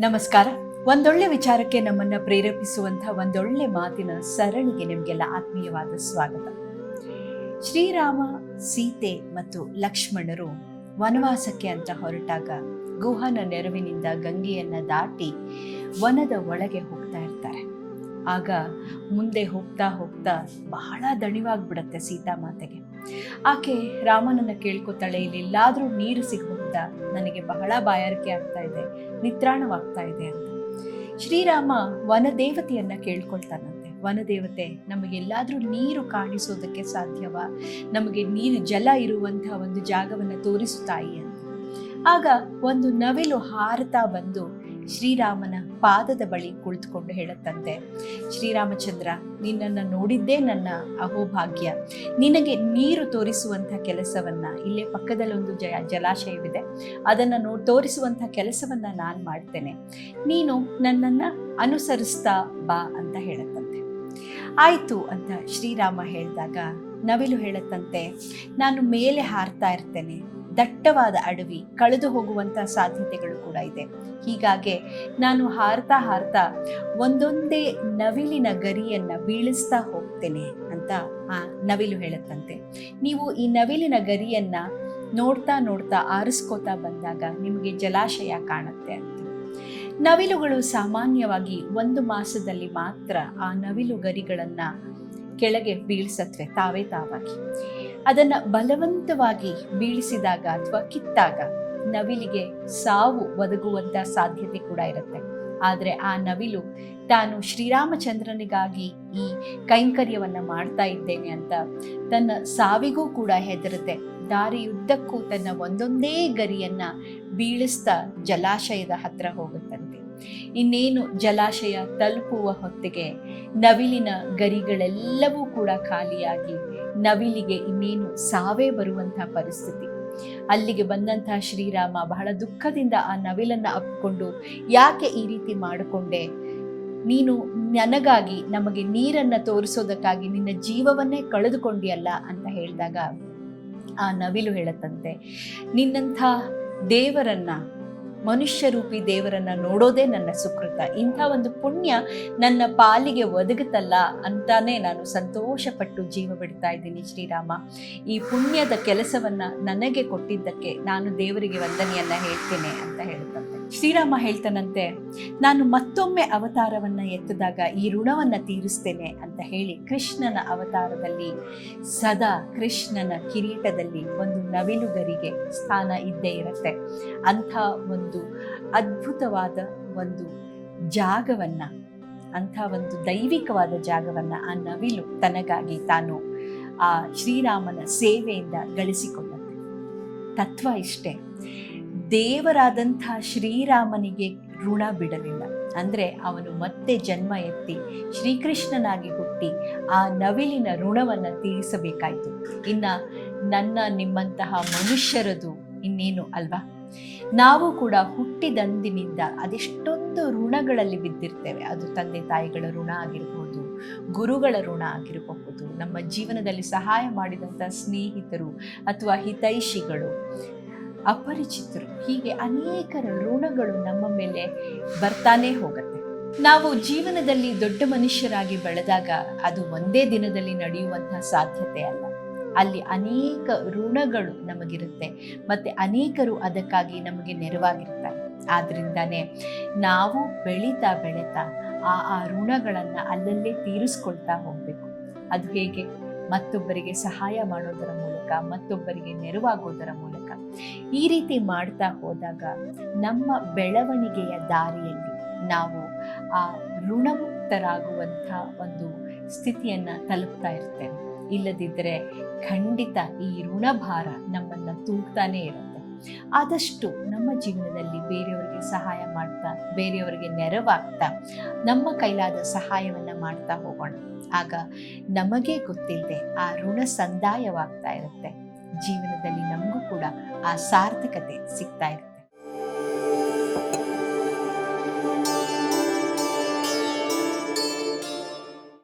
ನಮಸ್ಕಾರ. ಒಂದೊಳ್ಳೆ ವಿಚಾರಕ್ಕೆ ನಮ್ಮನ್ನು ಪ್ರೇರೇಪಿಸುವಂಥ ಒಂದೊಳ್ಳೆ ಮಾತಿನ ಸರಣಿಗೆ ನಿಮಗೆಲ್ಲ ಆತ್ಮೀಯವಾದ ಸ್ವಾಗತ. ಶ್ರೀರಾಮ, ಸೀತೆ ಮತ್ತು ಲಕ್ಷ್ಮಣರು ವನವಾಸಕ್ಕೆ ಅಂತ ಹೊರಟಾಗ ಗುಹನ ನೆರವಿನಿಂದ ಗಂಗೆಯನ್ನು ದಾಟಿ ವನದ ಒಳಗೆ ಹೋಗ್ತಾ ಇರ್ತಾರೆ. ಆಗ ಮುಂದೆ ಹೋಗ್ತಾ ಹೋಗ್ತಾ ಬಹಳ ದಣಿವಾಗ್ಬಿಡತ್ತೆ ಸೀತಾಮಾತೆಗೆ. ಆಕೆ ರಾಮನನ್ನು ಕೇಳ್ಕೊತಾಳೆ, ಇಲ್ಲೆಲ್ಲಾದರೂ ನೀರು ಸಿಗಬಹುದಾ? ನನಗೆ ಬಹಳ ಬಾಯಾರಿಕೆ ಆಗ್ತಾ ಇದೆ, ನಿತ್ರಾಣವಾಗ್ತಾ ಇದೆ ಅಂತ. ಶ್ರೀರಾಮ ವನದೇವತೆಯನ್ನ ಕೇಳ್ಕೊಳ್ತಾನಂತೆ. ವನದೇವತೆ, ನಮಗೆಲ್ಲಾದರೂ ನೀರು ಕಾಣಿಸೋದಕ್ಕೆ ಸಾಧ್ಯವಾ? ನಮಗೆ ನೀರು ಜಲ ಇರುವಂಥ ಒಂದು ಜಾಗವನ್ನು ತೋರಿಸು ತಾಯಿ ಅಂತ. ಆಗ ಒಂದು ನವಿಲು ಹಾರತಾ ಬಂದು ಶ್ರೀರಾಮನ ಪಾದದ ಬಳಿ ಕುಳಿತುಕೊಂಡು ಹೇಳುತ್ತಂತೆ, ಶ್ರೀರಾಮಚಂದ್ರ, ನಿನ್ನನ್ನು ನೋಡಿದ್ದೇ ನನ್ನ ಅಹೋಭಾಗ್ಯ. ನಿನಗೆ ನೀರು ತೋರಿಸುವಂಥ ಕೆಲಸವನ್ನ, ಇಲ್ಲೇ ಪಕ್ಕದಲ್ಲಿ ಒಂದು ಜಲಾಶಯವಿದೆ, ಅದನ್ನು ತೋರಿಸುವಂಥ ಕೆಲಸವನ್ನ ನಾನು ಮಾಡ್ತೇನೆ, ನೀನು ನನ್ನನ್ನು ಅನುಸರಿಸ್ತಾ ಬಾ ಅಂತ ಹೇಳುತ್ತಂತೆ. ಆಯಿತು ಅಂತ ಶ್ರೀರಾಮ ಹೇಳಿದಾಗ ನವಿಲು ಹೇಳುತ್ತಂತೆ, ನಾನು ಮೇಲೆ ಹಾರ್ತಾ ಇರ್ತೇನೆ, ದಟ್ಟವಾದ ಅಡವಿ, ಕಳೆದು ಹೋಗುವಂಥ ಸಾಧ್ಯತೆಗಳು ಕೂಡ ಇದೆ. ಹೀಗಾಗಿ ನಾನು ಹಾರ್ತಾ ಹಾರ್ತಾ ಒಂದೊಂದೇ ನವಿಲಿನ ಗರಿಯನ್ನು ಬೀಳಿಸ್ತಾ ಹೋಗ್ತೇನೆ ಅಂತ ಆ ನವಿಲು ಹೇಳುತ್ತಂತೆ. ನೀವು ಈ ನವಿಲಿನ ಗರಿಯನ್ನು ನೋಡ್ತಾ ನೋಡ್ತಾ ಆರಿಸ್ಕೋತಾ ಬಂದಾಗ ನಿಮಗೆ ಜಲಾಶಯ ಕಾಣುತ್ತೆ ಅಂತ. ನವಿಲುಗಳು ಸಾಮಾನ್ಯವಾಗಿ 1 ಮಾಸದಲ್ಲಿ ಮಾತ್ರ ಆ ನವಿಲು ಗರಿಗಳನ್ನು ಕೆಳಗೆ ಬೀಳಿಸತ್ವೆ ತಾವಾಗಿ. ಅದನ್ನು ಬಲವಂತವಾಗಿ ಬೀಳಿಸಿದಾಗ ಅಥವಾ ಕಿತ್ತಾಗ ನವಿಲಿಗೆ ಸಾವು ಒದಗುವಂಥ ಸಾಧ್ಯತೆ ಕೂಡ ಇರುತ್ತೆ. ಆದರೆ ಆ ನವಿಲು ತಾನು ಶ್ರೀರಾಮಚಂದ್ರನಿಗಾಗಿ ಈ ಕೈಂಕರ್ಯವನ್ನು ಮಾಡ್ತಾ ಇದ್ದೇನೆ ಅಂತ ತನ್ನ ಸಾವಿಗೂ ಕೂಡ ಹೆದರುತ್ತೆ. ದಾರಿಯುದ್ದಕ್ಕೂ ತನ್ನ ಒಂದೊಂದೇ ಗರಿಯನ್ನು ಬೀಳಿಸ್ತಾ ಜಲಾಶಯದ ಹತ್ರ ಹೋಗುತ್ತಂತೆ. ಇನ್ನೇನು ಜಲಾಶಯ ತಲುಪುವ ಹೊತ್ತಿಗೆ ನವಿಲಿನ ಗರಿಗಳೆಲ್ಲವೂ ಕೂಡ ಖಾಲಿಯಾಗಿ ನವಿಲಿಗೆ ಇನ್ನೇನು ಸಾವೇ ಬರುವಂಥ ಪರಿಸ್ಥಿತಿ. ಅಲ್ಲಿಗೆ ಬಂದಂತಹ ಶ್ರೀರಾಮ ಬಹಳ ದುಃಖದಿಂದ ಆ ನವಿಲನ್ನು ಅಪ್ಪಿಕೊಂಡು, ಯಾಕೆ ಈ ರೀತಿ ಮಾಡಿಕೊಂಡೆ? ನೀನು ನನಗಾಗಿ, ನಮಗೆ ನೀರನ್ನು ತೋರಿಸೋದಕ್ಕಾಗಿ ನಿನ್ನ ಜೀವವನ್ನೇ ಕಳೆದುಕೊಂಡಿಯಲ್ಲ ಅಂತ ಹೇಳಿದಾಗ ಆ ನವಿಲು ಹೇಳುತ್ತಂತೆ, ನಿನ್ನಂಥ ದೇವರನ್ನ, ಮನುಷ್ಯ ರೂಪಿ ದೇವರನ್ನ ನೋಡೋದೇ ನನ್ನ ಸುಕೃತ. ಇಂಥ ಒಂದು ಪುಣ್ಯ ನನ್ನ ಪಾಲಿಗೆ ಒದಗುತ್ತಲ್ಲ ಅಂತಾನೆ ನಾನು ಸಂತೋಷಪಟ್ಟು ಜೀವ ಬಿಡ್ತಾ ಇದ್ದೀನಿ ಶ್ರೀರಾಮ. ಈ ಪುಣ್ಯದ ಕೆಲಸವನ್ನ ನನಗೆ ಕೊಟ್ಟಿದ್ದಕ್ಕೆ ನಾನು ದೇವರಿಗೆ ವಂದನೆಯನ್ನ ಹೇಳ್ತೇನೆ ಅಂತ ಹೇಳುತ್ತಂತೆ. ಶ್ರೀರಾಮ ಹೇಳ್ತಾನಂತೆ, ನಾನು ಮತ್ತೊಮ್ಮೆ ಅವತಾರವನ್ನ ಎತ್ತಿದಾಗ ಈ ಋಣವನ್ನ ತೀರಿಸ್ತೇನೆ ಅಂತ ಹೇಳಿ ಕೃಷ್ಣನ ಅವತಾರದಲ್ಲಿ ಸದಾ ಕೃಷ್ಣನ ಕಿರೀಟದಲ್ಲಿ ಒಂದು ನವಿಲುಗರಿಗೆ ಸ್ಥಾನ ಇದ್ದೇ ಇರುತ್ತೆ. ಅಂಥ ಒಂದು ಅದ್ಭುತವಾದ ಒಂದು ಜಾಗವನ್ನ, ಅಂಥ ಒಂದು ದೈವಿಕವಾದ ಜಾಗವನ್ನ ಆ ನವಿಲು ತನಗಾಗಿ ತಾನು ಆ ಶ್ರೀರಾಮನ ಸೇವೆಯಿಂದ ಗಳಿಸಿಕೊಂಡಂತೆ. ತತ್ವ ಇಷ್ಟೇ, ದೇವರಾದಂಥ ಶ್ರೀರಾಮನಿಗೆ ಋಣ ಬಿಡಲಿಲ್ಲ. ಅಂದರೆ ಅವನು ಮತ್ತೆ ಜನ್ಮ ಎತ್ತಿ ಶ್ರೀಕೃಷ್ಣನಾಗಿ ಹುಟ್ಟಿ ಆ ನವಿಲಿನ ಋಣವನ್ನು ತೀರಿಸಬೇಕಾಯಿತು. ಇನ್ನು ನನ್ನ ನಿಮ್ಮಂತಹ ಮನುಷ್ಯರದು ಇನ್ನೇನು ಅಲ್ವಾ? ನಾವು ಕೂಡ ಹುಟ್ಟಿದಂದಿನಿಂದ ಅದೆಷ್ಟೊಂದು ಋಣಗಳಲ್ಲಿ ಬಿದ್ದಿರ್ತೇವೆ. ಅದು ತಂದೆ ತಾಯಿಗಳ ಋಣ ಆಗಿರಬಹುದು, ಗುರುಗಳ ಋಣ ಆಗಿರಬಹುದು, ನಮ್ಮ ಜೀವನದಲ್ಲಿ ಸಹಾಯ ಮಾಡಿದಂಥ ಸ್ನೇಹಿತರು ಅಥವಾ ಹಿತೈಷಿಗಳು, ಅಪರಿಚಿತರು, ಹೀಗೆ ಅನೇಕರ ಋಣಗಳು ನಮ್ಮ ಮೇಲೆ ಬರ್ತಾನೆ ಹೋಗುತ್ತೆ. ನಾವು ಜೀವನದಲ್ಲಿ ದೊಡ್ಡ ಮನುಷ್ಯರಾಗಿ ಬೆಳೆದಾಗ ಅದು ಒಂದೇ ದಿನದಲ್ಲಿ ನಡೆಯುವಂತಹ ಸಾಧ್ಯತೆ ಅಲ್ಲ. ಅಲ್ಲಿ ಅನೇಕ ಋಣಗಳು ನಮಗಿರುತ್ತೆ, ಮತ್ತೆ ಅನೇಕರು ಅದಕ್ಕಾಗಿ ನಮಗೆ ನೆರವಾಗಿರ್ತಾರೆ. ಆದ್ರಿಂದಾನೇ ನಾವು ಬೆಳೀತಾ ಆ ಋಣಗಳನ್ನು ಅಲ್ಲಲ್ಲೇ ತೀರಿಸ್ಕೊಳ್ತಾ ಹೋಗ್ಬೇಕು. ಅದು ಹೇಗೆ? ಮತ್ತೊಬ್ಬರಿಗೆ ಸಹಾಯ ಮಾಡೋದರ ಮೂಲಕ, ಮತ್ತೊಬ್ಬರಿಗೆ ನೆರವಾಗೋದರ ಮೂಲಕ. ಈ ರೀತಿ ಮಾಡ್ತಾ ಹೋದಾಗ ನಮ್ಮ ಬೆಳವಣಿಗೆಯ ದಾರಿಯಲ್ಲಿ ನಾವು ಆ ಋಣಮುಕ್ತರಾಗುವಂಥ ಒಂದು ಸ್ಥಿತಿಯನ್ನು ತಲುಪ್ತಾ ಇರ್ತೇವೆ. ಇಲ್ಲದಿದ್ದರೆ ಖಂಡಿತ ಈ ಋಣಭಾರ ನಮ್ಮನ್ನು ತೂಗ್ತಾನೇ ಇರುತ್ತೆ. ಆದಷ್ಟು ನಮ್ಮ ಜೀವನದಲ್ಲಿ ಬೇರೆಯವರಿಗೆ ಸಹಾಯ ಮಾಡ್ತಾ, ಬೇರೆಯವರಿಗೆ ನೆರವಾಗ್ತಾ, ನಮ್ಮ ಕೈಲಾದ ಸಹಾಯವನ್ನು ಮಾಡ್ತಾ ಹೋಗೋಣ. ಆಗ ನಮಗೇ ಗೊತ್ತಿಲ್ಲದೆ ಆ ಋಣ ಸಂದಾಯವಾಗ್ತಾ ಇರುತ್ತೆ. ಜೀವನದಲ್ಲಿ ನಮಗೂ ಕೂಡ ಆ ಸಾರ್ಥಕತೆ ಸಿಗ್ತಾ ಇರುತ್ತೆ.